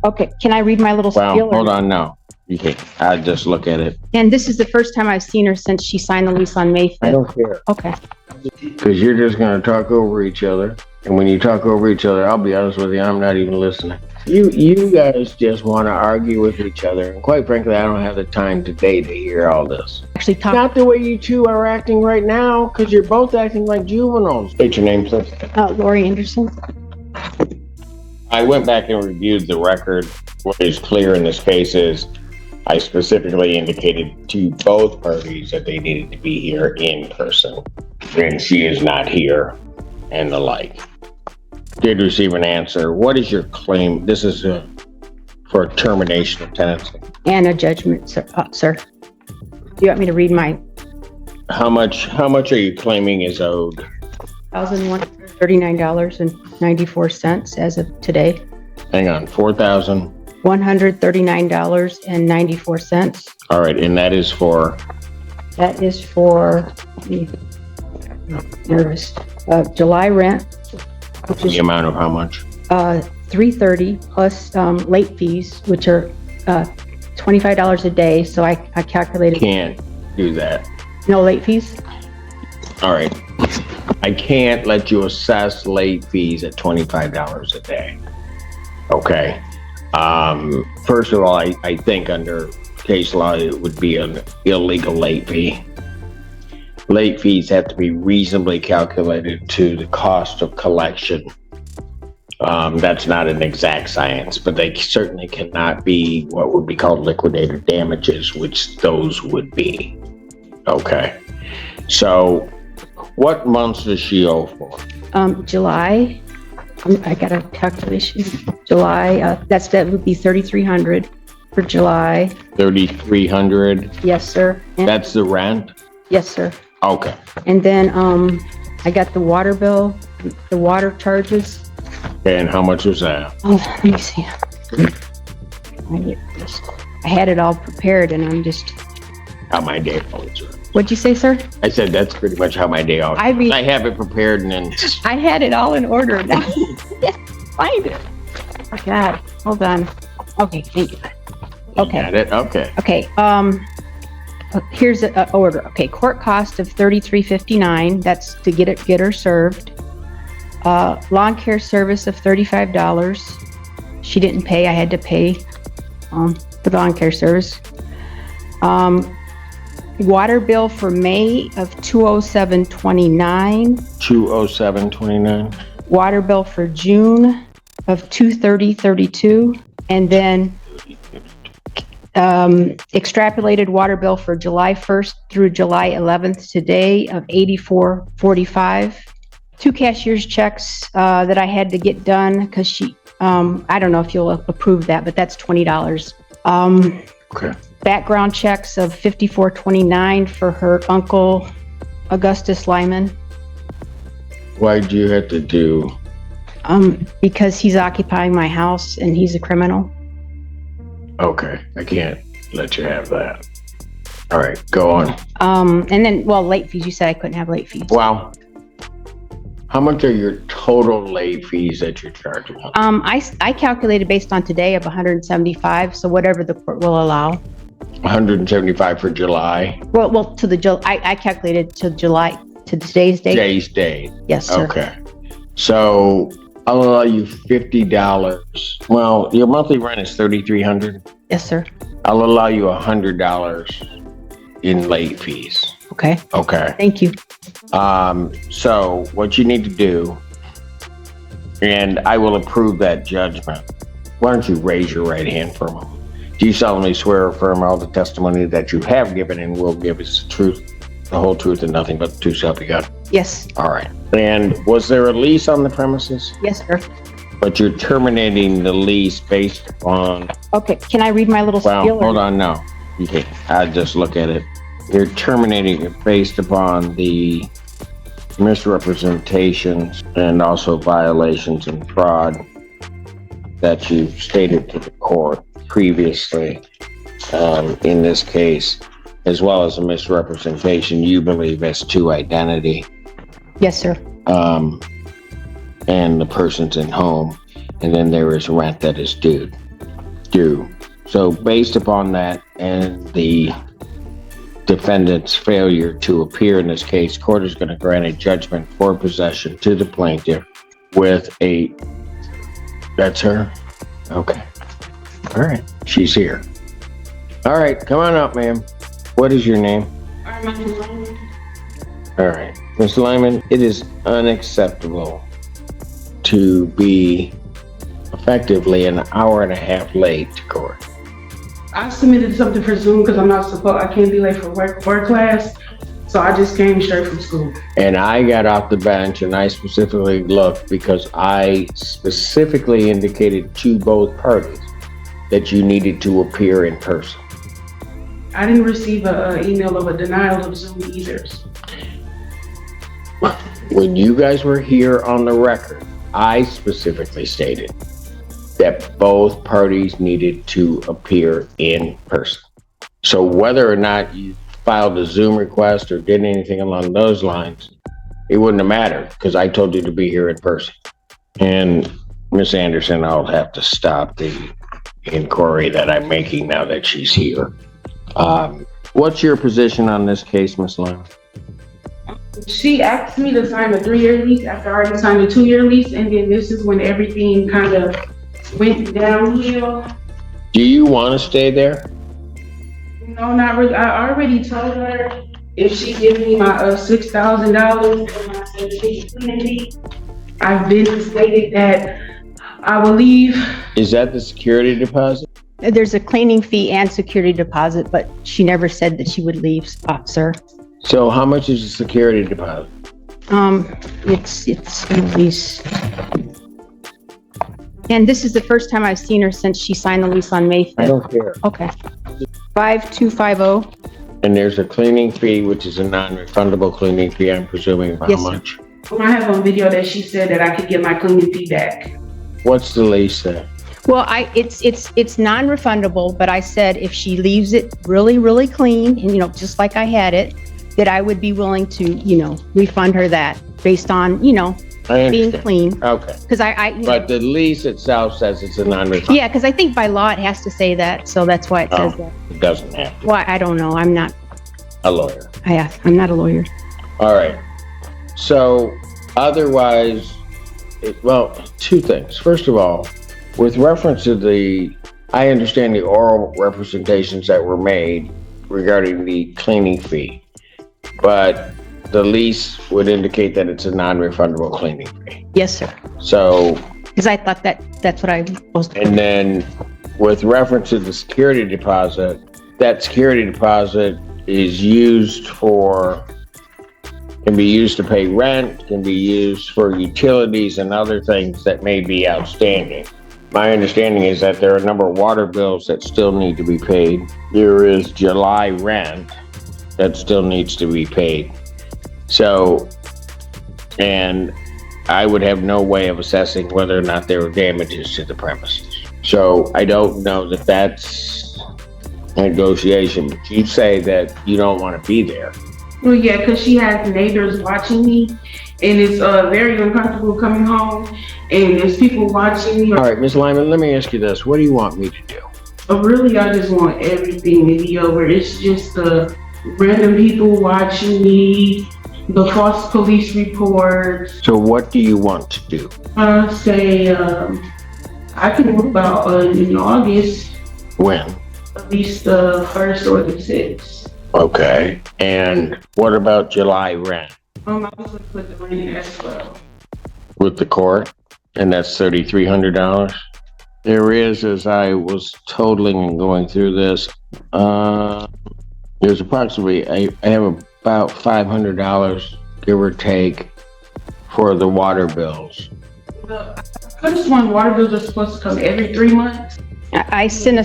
Okay, can I read my little Well, spiel? hold on, no. You can't. I'll just look at it. And this is the first time I've seen her since she signed the lease on May 5th. I don't care. Okay. Because you're just going to talk over each other. And when you talk over each other, I'll be honest with you, I'm not even listening. You guys just want to argue with each other. And quite frankly, I don't have the time today to hear all this. Actually, Not the way you two are acting right now, because you're both acting like juveniles. State your name, please. Lori Anderson. I went back and reviewed the record. What is clear in this case is I specifically indicated to both parties that they needed to be here in person. And she is not here, and the like. Did receive an answer. What is your claim? This is for termination of tenancy. And a judgment, sir. Do you want me to read my? How much are you claiming is owed? $1,139.94 as of today. Hang on, $139.94. All right, and that is for? That is for July rent, which is The amount of how much? $330 plus late fees, which are $25 a day. So I calculated. Can't do that. No late fees. All right. I can't let you assess late fees at $25 a day. Okay. First of all, I think under case law, it would be an illegal late fee. Late fees have to be reasonably calculated to the cost of collection. That's not an exact science, but they certainly cannot be what would be called liquidated damages, which those would be. Okay. So what months does she owe for? July. I got a calculation. July. That would be $3,300 for July. $3,300. Yes, sir. And That's the rent. yes, sir. Okay. And then I got the water bill, the water charges. And how much was that? Oh, let me see. I had it all prepared, and I'm just. How my day always runs. What'd you say, sir? I said that's pretty much how my day always. I have it prepared and then. I had it all in order. Now find it. Oh God, hold on. Okay, thank you. Okay. Got it. Okay. Okay. Here's an order. Okay, court cost of $33.59. That's to get her served. Lawn care service of $35. She didn't pay. I had to pay for lawn care service. Water bill for May of $207.29. $207.29. Water bill for June of $230.32, and then extrapolated water bill for July 1st through July 11th today of $84.45. 2 cashier's checks that I had to get done because she, I don't know if you'll approve that, but that's $20. Okay. Background checks of $54.29 for her uncle, Augustus Lyman. Why'd you have to do? Because he's occupying my house and he's a criminal. Okay, I can't let you have that. All right, go on. And then, late fees. You said I couldn't have late fees. Wow. How much are your total late fees that you're charging? I calculated based on today of 175. So whatever the court will allow. 175 for July. Well, to the I calculated to July to today's date. Today's date. Yes, sir. Okay. So I'll allow you $50. Well, your monthly rent is $3,300. Yes, sir. I'll allow you $100 in late fees. Okay. Okay. Thank you. So what you need to do, and I will approve that judgment. Why don't you raise your right hand for a moment? Do you solemnly swear or affirm all the testimony that you have given and will give is the truth, the whole truth, and nothing but the truth, so help you God? Yes. All right. And was there a lease on the premises? Yes, sir. But you're terminating the lease based upon... Okay. Can I read my little Well, spiel? hold on. No. You can't. I'll just look at it. You're terminating it based upon the misrepresentations and also violations and fraud that you stated to the court previously in this case, as well as a misrepresentation you believe as to identity. Yes, sir. And the person's in home, and then there is rent that is due. do. So based upon that and the defendant's failure to appear in this case, court is going to grant a judgment for possession to the plaintiff with a... That's her? Okay. All right. She's here. All right. Come on up, ma'am. What is your name? All right. Ms. Lyman, it is unacceptable to be effectively an hour and a half late to court. I submitted something for Zoom because I can't be late for work class. So I just came straight from school. And I got off the bench and I specifically looked because I specifically indicated to both parties that you needed to appear in person. I didn't receive an email of a denial of Zoom either. When you guys were here on the record, I specifically stated that both parties needed to appear in person. So whether or not you filed a Zoom request or did anything along those lines, it wouldn't have mattered because I told you to be here in person. And Miss Anderson, I'll have to stop the inquiry that I'm making now that she's here. What's your position on this case, Miss Lyman? She asked me to sign a 3-year lease after I already signed a 2-year lease, and then this is when everything kind of went downhill. Do you want to stay there? No, not really. I already told her if she gives me my $6,000 for my certificate fee, I've been stated that I will leave. Is that the security deposit? There's a cleaning fee and security deposit, but she never said that she would leave, sir. So how much is the security deposit? It's at least, and this is the first time I've seen her since she signed the lease on May 5th. I don't care. Okay. 5250. And there's a cleaning fee, which is a non-refundable cleaning fee, I'm presuming. How Yes, sir. much? I have on video that she said that I could get my cleaning fee back. What's the lease say? Well, it's non-refundable, but I said if she leaves it really, really clean and, just like I had it, that I would be willing to, refund her that based on, I being understand. clean. Okay. Because But the lease itself says it's a non-refundable. yeah, because I think by law it has to say that, so that's why it says that. It doesn't have to. Well, I don't know. I'm not A lawyer. I'm not a lawyer. All right. So otherwise, two things. First of all, with reference to I understand the oral representations that were made regarding the cleaning fee, but the lease would indicate that it's a non-refundable cleaning fee. Yes, sir. So, Because I thought that's what I was supposed to. and then with reference to the security deposit, that security deposit is can be used to pay rent, can be used for utilities and other things that may be outstanding. My understanding is that there are a number of water bills that still need to be paid. There is July rent that still needs to be paid. So, and I would have no way of assessing whether or not there were damages to the premises. So I don't know that that's a negotiation. But you say that you don't want to be there. Well, yeah, because she has neighbors watching me, and it's very uncomfortable coming home, and there's people watching me. All right, Ms. Lyman, let me ask you this. What do you want me to do? Really, I just want everything to be over. It's just the random people watching me, the false police reports. So what do you want to do? Say, I can move out in August, When? at least the 1st or the 6th. Okay. And what about July rent I was gonna put the rent in as well. with the court? And that's $3,300. There is, as I was totaling and going through this, there's approximately, I have about $500, give or take, for the water bills. The first one, water bills are supposed to come every 3 months. I sent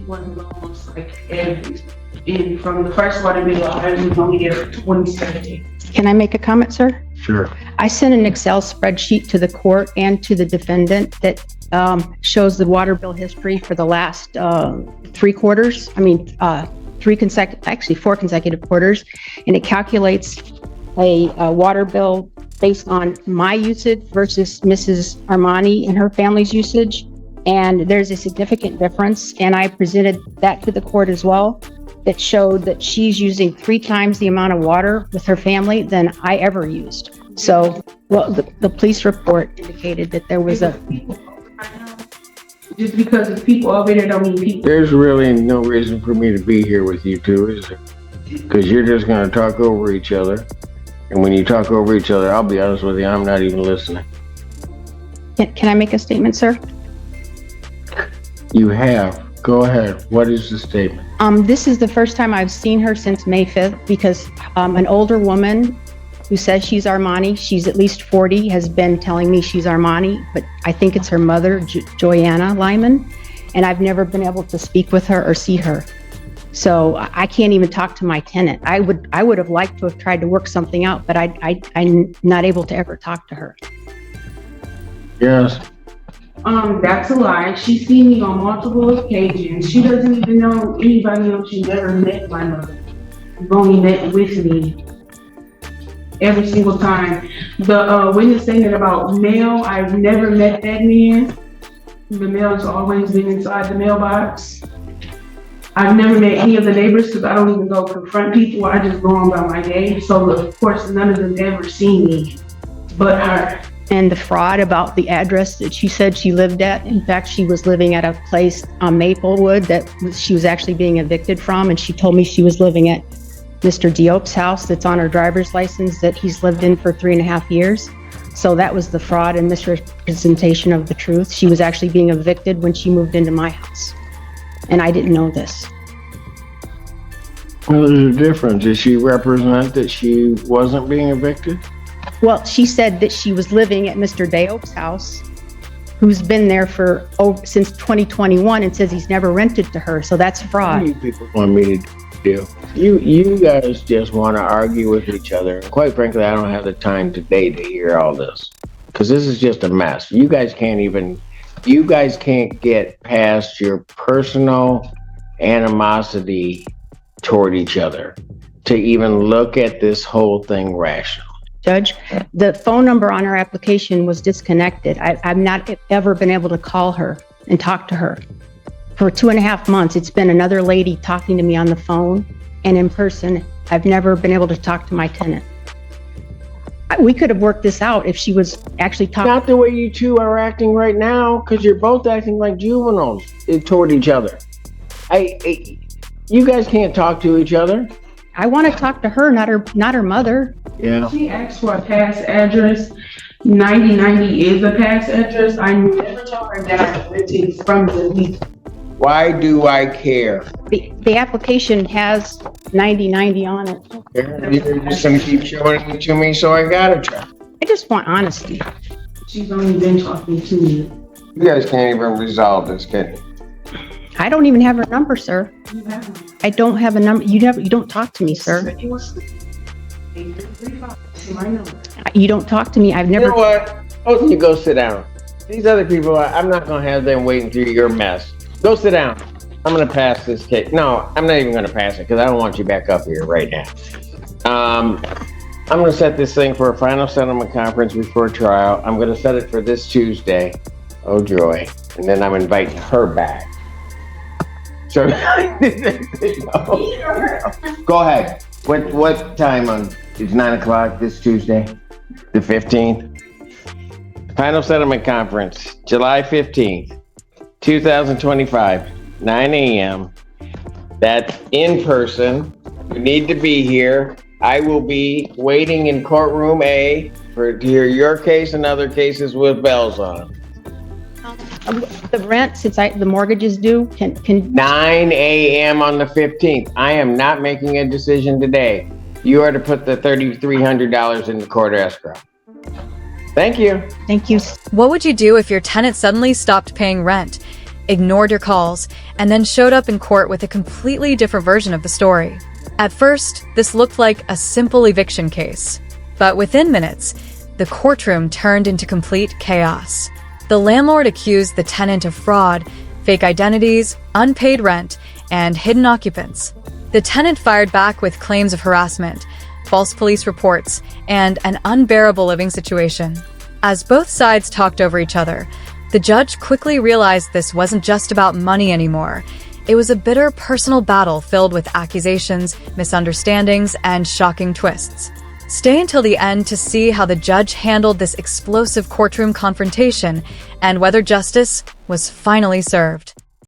One almost like every, and from the first water bill, I was only there for 27. Can I make a comment, sir? Sure. I sent an Excel spreadsheet to the court and to the defendant that shows the water bill history for the last 3 quarters. I mean, 4 consecutive quarters, and it calculates a water bill based on my usage versus Mrs. Armani and her family's usage. And there's a significant difference, and I presented that to the court as well, that showed that she's using 3 times the amount of water with her family than I ever used. So, well, the police report indicated that there was a... Just because it's people over there don't mean people. There's really no reason for me to be here with you two, is there? Because you're just going to talk over each other. And when you talk over each other, I'll be honest with you, I'm not even listening. Can I make a statement, sir? You have. Go ahead. What is the statement? This is the first time I've seen her since May 5th because an older woman who says she's Armani, she's at least 40, has been telling me she's Armani, but I think it's her mother, Joanna Lyman, and I've never been able to speak with her or see her. So I can't even talk to my tenant. I would have liked to have tried to work something out, but I'm not able to ever talk to her. Yes. That's a lie. She's seen me on multiple occasions. She doesn't even know anybody else. She's never met my mother. She's only met with me every single time. The witness saying about mail, I've never met that man. The mail's always been inside the mailbox. I've never met any of the neighbors because I don't even go confront people. I just go on by my day. So of course, none of them ever seen me, but her. And the fraud about the address that she said she lived at. In fact, she was living at a place on Maplewood that she was actually being evicted from. And she told me she was living at Mr. Diop's house that's on her driver's license that he's lived in for 3.5 years. So that was the fraud and misrepresentation of the truth. She was actually being evicted when she moved into my house. And I didn't know this. Well, there's a difference. Did she represent that she wasn't being evicted? Well, she said that she was living at Mr. Diop's house, who's been there since 2021 and says he's never rented to her. So that's fraud. What do you people want me to do? You guys just want to argue with each other. And quite frankly, I don't have the time today to hear all this because this is just a mess. You guys can't get past your personal animosity toward each other to even look at this whole thing rational. Judge, the phone number on her application was disconnected. I've not ever been able to call her and talk to her. For 2.5 months, it's been another lady talking to me on the phone and in person. I've never been able to talk to my tenant. We could have worked this out if she was actually talking. Not the way you two are acting right now, because you're both acting like juveniles toward each other. You guys can't talk to each other. I want to talk to her, not her mother. Yeah. She asked for a past address. 9090 is a past address. I never told her that I rented from the lease. Why do I care? The application has 9090 on it. You're just gonna keep showing it to me, so I gotta try. I just want honesty. She's only been talking to me. You guys can't even resolve this, can you? I don't even have her number, sir. You have one. I don't have a number. You don't talk to me, sir. 8335. My number. You don't talk to me. I've never. You know what? Both of you go sit down. These other people, I'm not gonna have them waiting through your mess. Go sit down. I'm gonna pass this case. No, I'm not even gonna pass it because I don't want you back up here right now. I'm gonna set this thing for a final settlement conference before trial. I'm gonna set it for this Tuesday. Oh joy. And then I'm inviting her back. So go ahead. What time it's 9 o'clock this Tuesday? The 15th? Final settlement conference, July 15th, 2025, 9 a.m. That's in person. You need to be here. I will be waiting in courtroom A to hear your case and other cases with bells on. The rent, since the mortgage is due, can 9 a.m. on the 15th. I am not making a decision today. You are to put the $3,300 in the court escrow. Thank you. Thank you. What would you do if your tenant suddenly stopped paying rent, ignored your calls, and then showed up in court with a completely different version of the story? At first, this looked like a simple eviction case. But within minutes, the courtroom turned into complete chaos. The landlord accused the tenant of fraud, fake identities, unpaid rent, and hidden occupants. The tenant fired back with claims of harassment, false police reports, and an unbearable living situation. As both sides talked over each other, The judge quickly realized this wasn't just about money anymore. It was a bitter personal battle filled with accusations, misunderstandings, and shocking twists. Stay until the end to see how the judge handled this explosive courtroom confrontation and whether justice was finally served.